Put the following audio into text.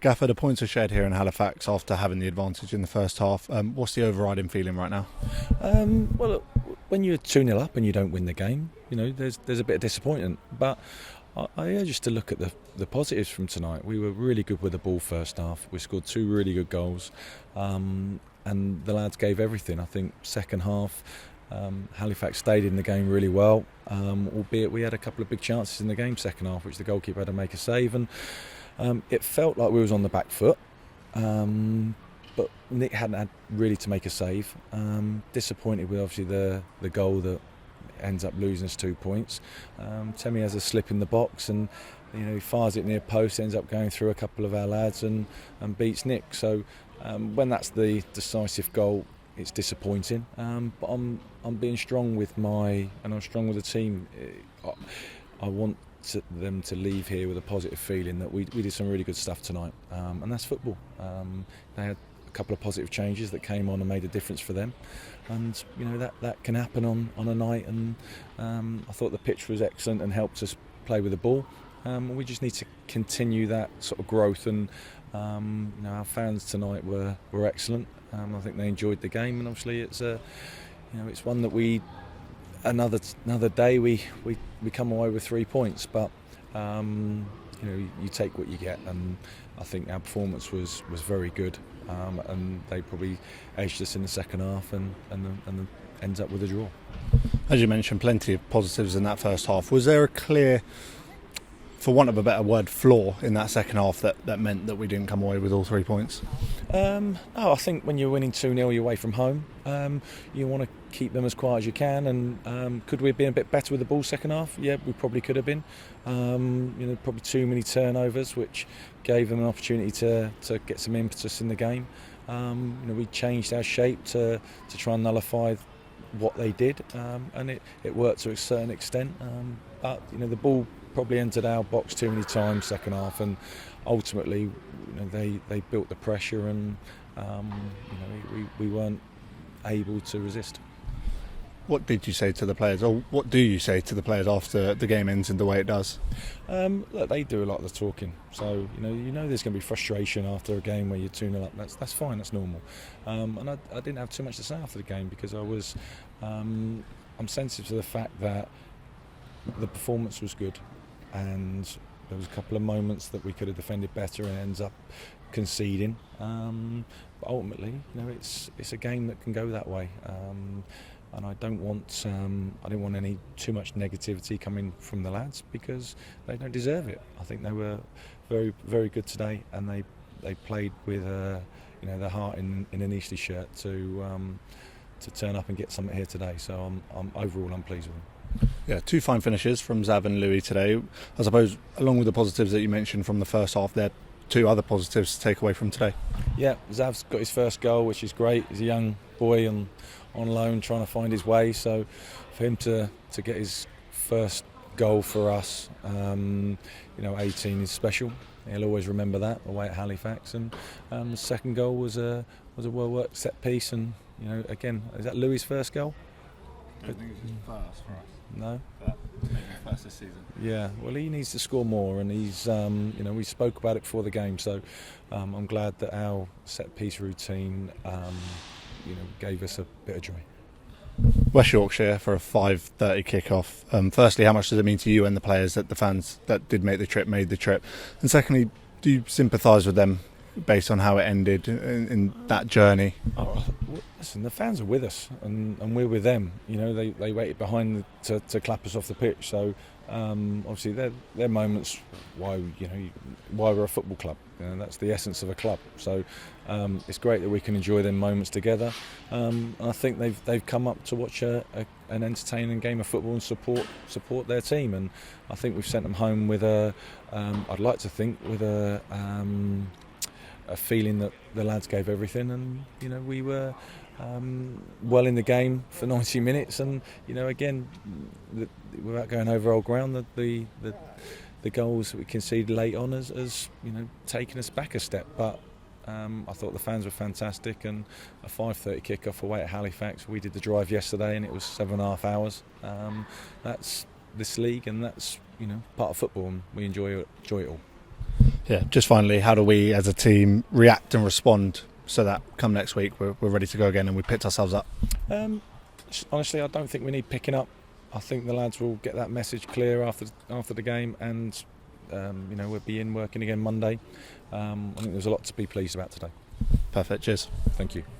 Gaffer, the points are shared here in Halifax after having the advantage in the first half. What's the overriding feeling right now? Well, look, when you're 2-0 up and you don't win the game, there's a bit of disappointment. But I urge us to look at the positives from tonight. We were really good with the ball first half. We scored 2 really good goals, and the lads gave everything. I think second half, Halifax stayed in the game really well, albeit we had a couple of big chances in the game second half, which the goalkeeper had to make a save, and it felt like we was on the back foot, but Nick hadn't had really to make a save. Disappointed with obviously the goal that ends up losing us 2 points. Temi has a slip in the box, and he fires it near post, ends up going through a couple of our lads and beats Nick. So when that's the decisive goal, it's disappointing. But I'm being strong with I'm strong with the team. I want them to leave here with a positive feeling that we did some really good stuff tonight, and that's football. They had a couple of positive changes that came on and made a difference for them, and that can happen on a night, and I thought the pitch was excellent and helped us play with the ball. We just need to continue that sort of growth, and our fans tonight were excellent. I think they enjoyed the game, and obviously it's one that another day we come away with 3 points, but you take what you get, and I think our performance was very good, and they probably edged us in the second half and ends up with a draw. As you mentioned, plenty of positives in that first half. Was there a clear, for want of a better word, flaw in that second half that meant that we didn't come away with all 3 points? I think when you're winning 2-0 you're away from home, you want to keep them as quiet as you can, and could we have been a bit better with the ball second half? Yeah, we probably could have been. Probably too many turnovers, which gave them an opportunity to get some impetus in the game. We changed our shape to try and nullify what they did, and it worked to a certain extent, but the ball probably entered our box too many times second half, and ultimately they built the pressure, and we weren't able to resist. What did you say to the players, or what do you say to the players after the game ends in the way it does? Look, they do a lot of the talking, so there's going to be frustration after a game where you're 2-0 up. That's fine, that's normal. And I didn't have too much to say after the game, because I'm sensitive to the fact that the performance was good, and there was a couple of moments that we could have defended better and ends up conceding. But ultimately, it's a game that can go that way. And I don't want any too much negativity coming from the lads, because they don't deserve it. I think they were very, very good today, and they played with their heart in an Eastleigh shirt to turn up and get something here today. So I'm overall pleased with them. Yeah, 2 fine finishes from Zav and Louis today. I suppose, along with the positives that you mentioned from the first half, there are 2 other positives to take away from today. Yeah, Zav's got his first goal, which is great. He's a young boy on loan trying to find his way, so for him to get his first goal for us, 18 is special. He'll always remember that away at Halifax. And the second goal was a well-worked set piece, and again, is that Louis' first goal? I don't think it's his first for us. No, but maybe first this season. Yeah, well, he needs to score more, and he's we spoke about it before the game, so I'm glad that our set piece routine gave us a bit of joy. West Yorkshire for a 5:30 kick-off. Firstly, how much does it mean to you and the players that the fans that did make the trip made the trip? And secondly, do you sympathise with them based on how it ended in that journey? Listen, the fans are with us, and we're with them. They waited behind to clap us off the pitch. So obviously, they're moments why we're a football club. That's the essence of a club. So it's great that we can enjoy them moments together. I think they've come up to watch an entertaining game of football and support their team. And I think we've sent them home with I'd like to think with a feeling that the lads gave everything, and we were well in the game for 90 minutes, and again, without going over old ground, the goals that we conceded late on has taken us back a step, but I thought the fans were fantastic, and a 5:30 kick-off away at Halifax. We did the drive yesterday and it was 7.5 hours. That's this league, and that's part of football, and we enjoy it all. Yeah, just finally, how do we as a team react and respond so that come next week we're ready to go again and we picked ourselves up? Honestly, I don't think we need picking up. I think the lads will get that message clear after the game, and we'll be in working again Monday. I think there's a lot to be pleased about today. Perfect, cheers. Thank you.